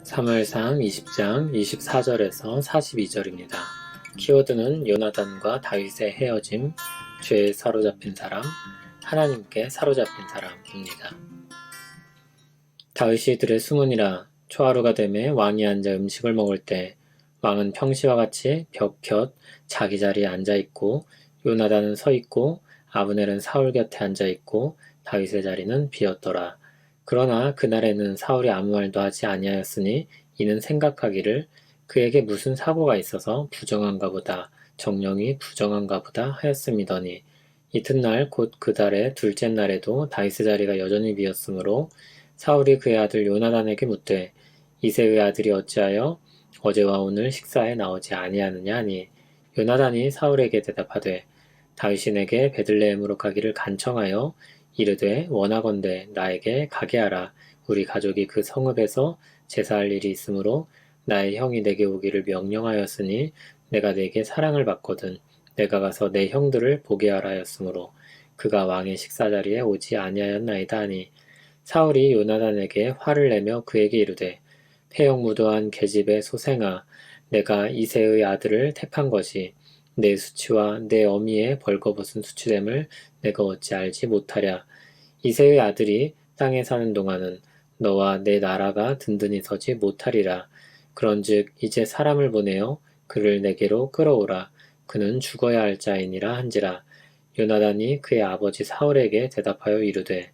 사무엘상 20장 24절에서 42절입니다. 키워드는 요나단과 다윗의 헤어짐, 죄에 사로잡힌 사람, 하나님께 사로잡힌 사람입니다. 다윗이 들에 숨으니라. 초하루가 되매 왕이 앉아 음식을 먹을 때 왕은 평시와 같이 벽곁 자기 자리에 앉아 있고 요나단은 서 있고 아브넬은 사울 곁에 앉아 있고 다윗의 자리는 비었더라. 그러나 그날에는 사울이 아무 말도 하지 아니하였으니 이는 생각하기를 그에게 무슨 사고가 있어서 부정한가 보다, 정령이 부정한가 보다 하였음이더니 이튿날 곧 그 달의 둘째 날에도 다윗의 자리가 여전히 비었으므로 사울이 그의 아들 요나단에게 묻되 이새의 아들이 어찌하여 어제와 오늘 식사에 나오지 아니하느냐 하니 요나단이 사울에게 대답하되 다윗이 내게 베들레헴으로 가기를 간청하여 이르되 원하건대 나에게 가게 하라. 우리 가족이 그 성읍에서 제사할 일이 있으므로 나의 형이 내게 오기를 명령하였으니 내가 내게 사랑을 받거든 내가 가서 내 형들을 보게 하라 하였으므로 그가 왕의 식사 자리에 오지 아니하였나이다 하니 사울이 요나단에게 화를 내며 그에게 이르되 폐역무도한 계집의 소생아 내가 이새의 아들을 택한 것이 내 수치와 내 어미의 벌거벗은 수치됨을 내가 어찌 알지 못하랴. 이새의 아들이 땅에 사는 동안은 너와 내 나라가 든든히 서지 못하리라. 그런즉 이제 사람을 보내어 그를 내게로 끌어오라. 그는 죽어야 할 자이니라 한지라. 요나단이 그의 아버지 사울에게 대답하여 이르되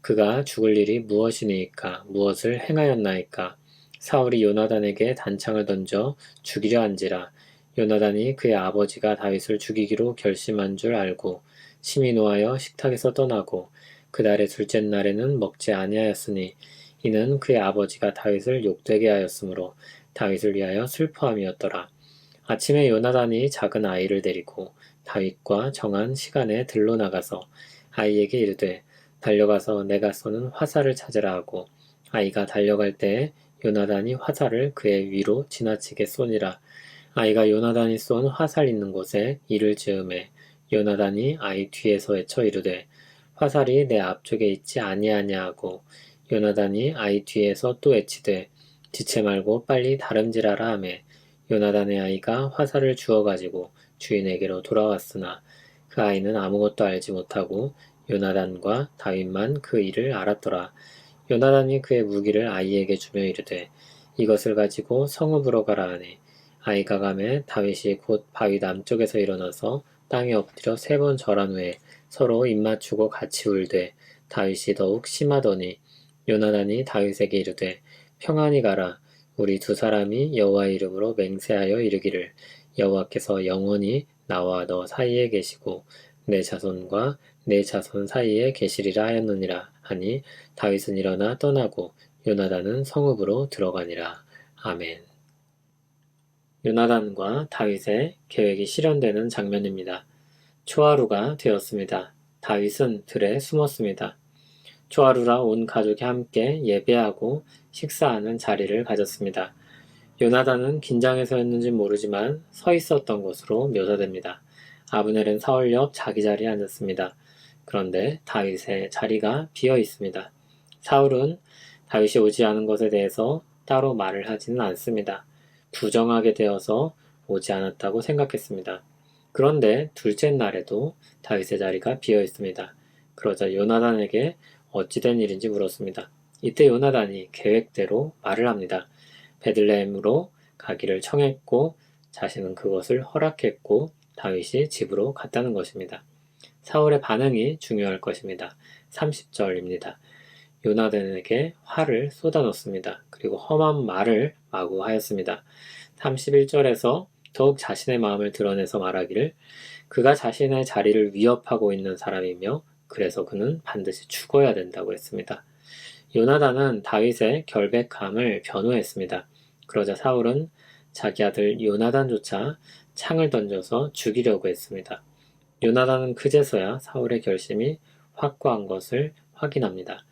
그가 죽을 일이 무엇이니이까 무엇을 행하였나이까. 사울이 요나단에게 단창을 던져 죽이려 한지라. 요나단이 그의 아버지가 다윗을 죽이기로 결심한 줄 알고 심히 노하여 식탁에서 떠나고 그달의 둘째 날에는 먹지 아니하였으니 이는 그의 아버지가 다윗을 욕되게 하였으므로 다윗을 위하여 슬퍼함이었더라. 아침에 요나단이 작은 아이를 데리고 다윗과 정한 시간에 들로 나가서 아이에게 이르되 달려가서 내가 쏘는 화살을 찾으라 하고 아이가 달려갈 때에 요나단이 화살을 그의 위로 지나치게 쏘니라. 아이가 요나단이 쏜 화살 있는 곳에 이를 즈음에 요나단이 아이 뒤에서 외쳐 이르되 화살이 내 앞쪽에 있지 아니하냐 하고 요나단이 아이 뒤에서 또 외치되 지체 말고 빨리 다름질하라 하매 요나단의 아이가 화살을 주워 가지고 주인에게로 돌아왔으나 그 아이는 아무것도 알지 못하고 요나단과 다윗만 그 일을 알았더라. 요나단이 그의 무기를 아이에게 주며 이르되 이것을 가지고 성읍으로 가라 하니 아이가 가매 다윗이 곧 바위 남쪽에서 일어나서 땅에 엎드려 3번 절한 후에 서로 입맞추고 같이 울되 다윗이 더욱 심하더니 요나단이 다윗에게 이르되 평안히 가라. 우리 두 사람이 여호와의 이름으로 맹세하여 이르기를 여호와께서 영원히 나와 너 사이에 계시고 내 자손과 내 자손 사이에 계시리라 하였느니라 하니 다윗은 일어나 떠나고 요나단은 성읍으로 들어가니라. 아멘. 요나단과 다윗의 계획이 실현되는 장면입니다. 초하루가 되었습니다. 다윗은 들에 숨었습니다. 초하루라 온 가족이 함께 예배하고 식사하는 자리를 가졌습니다. 요나단은 긴장해서였는지 모르지만 서 있었던 것으로 묘사됩니다. 아브넬은 사울 옆 자기 자리에 앉았습니다. 그런데 다윗의 자리가 비어 있습니다. 사울은 다윗이 오지 않은 것에 대해서 따로 말을 하지는 않습니다. 부정하게 되어서 오지 않았다고 생각했습니다. 그런데 둘째 날에도 다윗의 자리가 비어 있습니다. 그러자 요나단에게 어찌된 일인지 물었습니다. 이때 요나단이 계획대로 말을 합니다. 베들레헴으로 가기를 청했고 자신은 그것을 허락했고 다윗이 집으로 갔다는 것입니다. 사울의 반응이 중요할 것입니다. 30절입니다. 요나단에게 화를 쏟아놓습니다. 그리고 험한 말을 마구 하였습니다. 31절에서 더욱 자신의 마음을 드러내서 말하기를 그가 자신의 자리를 위협하고 있는 사람이며 그래서 그는 반드시 죽어야 된다고 했습니다. 요나단은 다윗의 결백함을 변호했습니다. 그러자 사울은 자기 아들 요나단조차 창을 던져서 죽이려고 했습니다. 요나단은 그제서야 사울의 결심이 확고한 것을 확인합니다.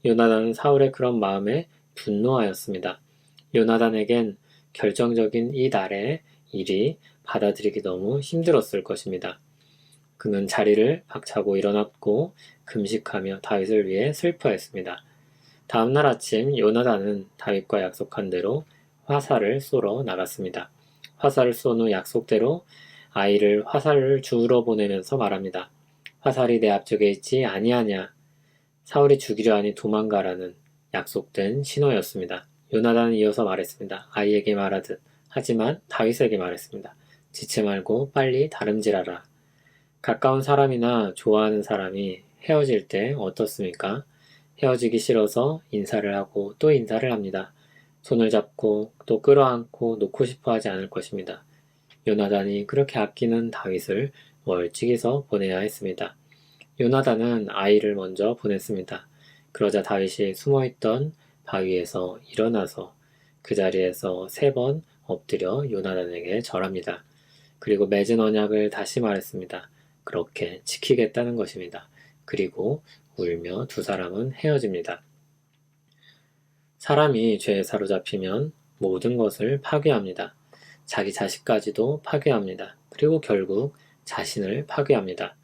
요나단은 사울의 그런 마음에 분노하였습니다. 요나단에겐 결정적인 이 날의 일이 받아들이기 너무 힘들었을 것입니다. 그는 자리를 박차고 일어났고 금식하며 다윗을 위해 슬퍼했습니다. 다음날 아침 요나단은 다윗과 약속한 대로 화살을 쏘러 나갔습니다. 화살을 쏜 후 약속대로 아이를 화살을 주우러 보내면서 말합니다. 화살이 내 앞쪽에 있지 아니하냐. 사울이 죽이려 하니 도망가라는 약속된 신호였습니다. 요나단은 이어서 말했습니다. 아이에게 말하듯 하지만 다윗에게 말했습니다. 지체 말고 빨리 다름질하라. 가까운 사람이나 좋아하는 사람이 헤어질 때 어떻습니까? 헤어지기 싫어서 인사를 하고 또 인사를 합니다. 손을 잡고 또 끌어안고 놓고 싶어 하지 않을 것입니다. 요나단이 그렇게 아끼는 다윗을 멀찍이서 보내야 했습니다. 요나단은 아이를 먼저 보냈습니다. 그러자 다윗이 숨어있던 바위에서 일어나서 그 자리에서 3번 엎드려 요나단에게 절합니다. 그리고 맺은 언약을 다시 말했습니다. 그렇게 지키겠다는 것입니다. 그리고 울며 두 사람은 헤어집니다. 사람이 죄에 사로잡히면 모든 것을 파괴합니다. 자기 자식까지도 파괴합니다. 그리고 결국 자신을 파괴합니다.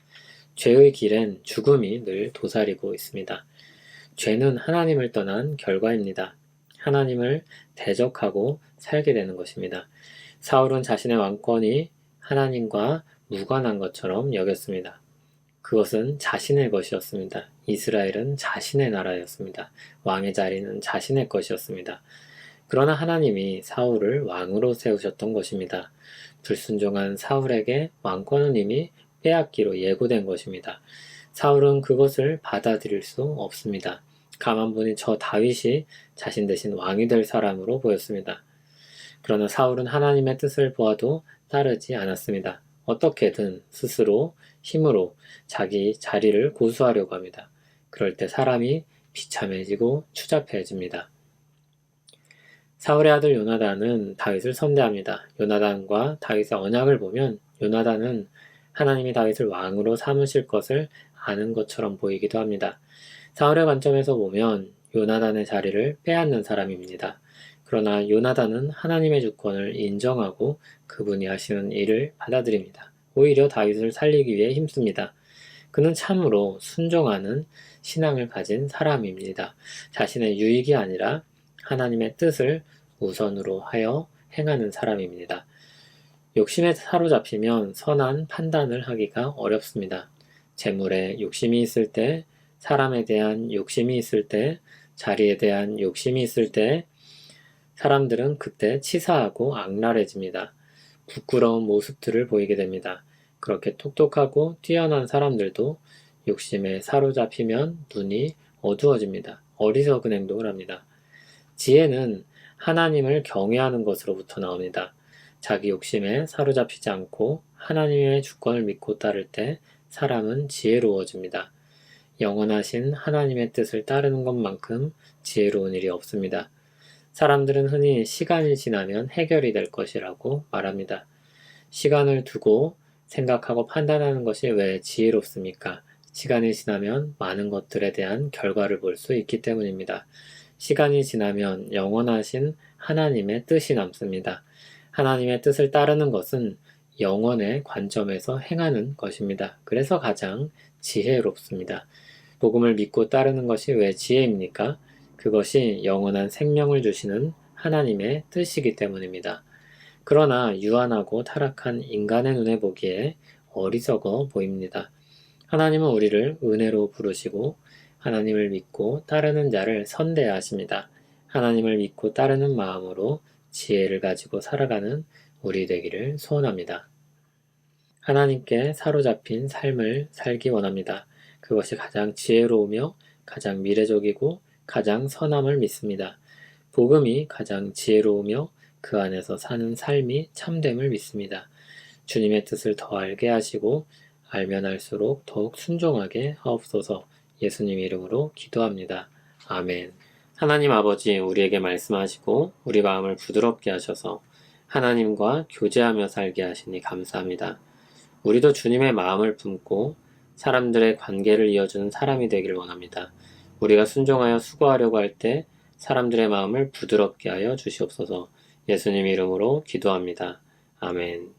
죄의 길엔 죽음이 늘 도사리고 있습니다. 죄는 하나님을 떠난 결과입니다. 하나님을 대적하고 살게 되는 것입니다. 사울은 자신의 왕권이 하나님과 무관한 것처럼 여겼습니다. 그것은 자신의 것이었습니다. 이스라엘은 자신의 나라였습니다. 왕의 자리는 자신의 것이었습니다. 그러나 하나님이 사울을 왕으로 세우셨던 것입니다. 불순종한 사울에게 왕권은 이미 빼앗기로 예고된 것입니다. 사울은 그것을 받아들일 수 없습니다. 가만 보니 저 다윗이 자신 대신 왕이 될 사람으로 보였습니다. 그러나 사울은 하나님의 뜻을 보아도 따르지 않았습니다. 어떻게든 스스로 힘으로 자기 자리를 고수하려고 합니다. 그럴 때 사람이 비참해지고 추잡해집니다. 사울의 아들 요나단은 다윗을 선대합니다. 요나단과 다윗의 언약을 보면 요나단은 하나님이 다윗을 왕으로 삼으실 것을 아는 것처럼 보이기도 합니다. 사울의 관점에서 보면 요나단의 자리를 빼앗는 사람입니다. 그러나 요나단은 하나님의 주권을 인정하고 그분이 하시는 일을 받아들입니다. 오히려 다윗을 살리기 위해 힘씁니다. 그는 참으로 순종하는 신앙을 가진 사람입니다. 자신의 유익이 아니라 하나님의 뜻을 우선으로 하여 행하는 사람입니다. 욕심에 사로잡히면 선한 판단을 하기가 어렵습니다. 재물에 욕심이 있을 때, 사람에 대한 욕심이 있을 때, 자리에 대한 욕심이 있을 때, 사람들은 그때 치사하고 악랄해집니다. 부끄러운 모습들을 보이게 됩니다. 그렇게 똑똑하고 뛰어난 사람들도 욕심에 사로잡히면 눈이 어두워집니다. 어리석은 행동을 합니다. 지혜는 하나님을 경외하는 것으로부터 나옵니다. 자기 욕심에 사로잡히지 않고 하나님의 주권을 믿고 따를 때 사람은 지혜로워집니다. 영원하신 하나님의 뜻을 따르는 것만큼 지혜로운 일이 없습니다. 사람들은 흔히 시간이 지나면 해결이 될 것이라고 말합니다. 시간을 두고 생각하고 판단하는 것이 왜 지혜롭습니까? 시간이 지나면 많은 것들에 대한 결과를 볼 수 있기 때문입니다. 시간이 지나면 영원하신 하나님의 뜻이 남습니다. 하나님의 뜻을 따르는 것은 영원의 관점에서 행하는 것입니다. 그래서 가장 지혜롭습니다. 복음을 믿고 따르는 것이 왜 지혜입니까? 그것이 영원한 생명을 주시는 하나님의 뜻이기 때문입니다. 그러나 유한하고 타락한 인간의 눈에 보기에 어리석어 보입니다. 하나님은 우리를 은혜로 부르시고 하나님을 믿고 따르는 자를 선대하십니다. 하나님을 믿고 따르는 마음으로 지혜를 가지고 살아가는 우리 되기를 소원합니다. 하나님께 사로잡힌 삶을 살기 원합니다. 그것이 가장 지혜로우며 가장 미래적이고 가장 선함을 믿습니다. 복음이 가장 지혜로우며 그 안에서 사는 삶이 참됨을 믿습니다. 주님의 뜻을 더 알게 하시고 알면 알수록 더욱 순종하게 하옵소서. 예수님 이름으로 기도합니다. 아멘. 하나님 아버지, 우리에게 말씀하시고 우리 마음을 부드럽게 하셔서 하나님과 교제하며 살게 하시니 감사합니다. 우리도 주님의 마음을 품고 사람들의 관계를 이어주는 사람이 되기를 원합니다. 우리가 순종하여 수고하려고 할 때 사람들의 마음을 부드럽게 하여 주시옵소서. 예수님 이름으로 기도합니다. 아멘.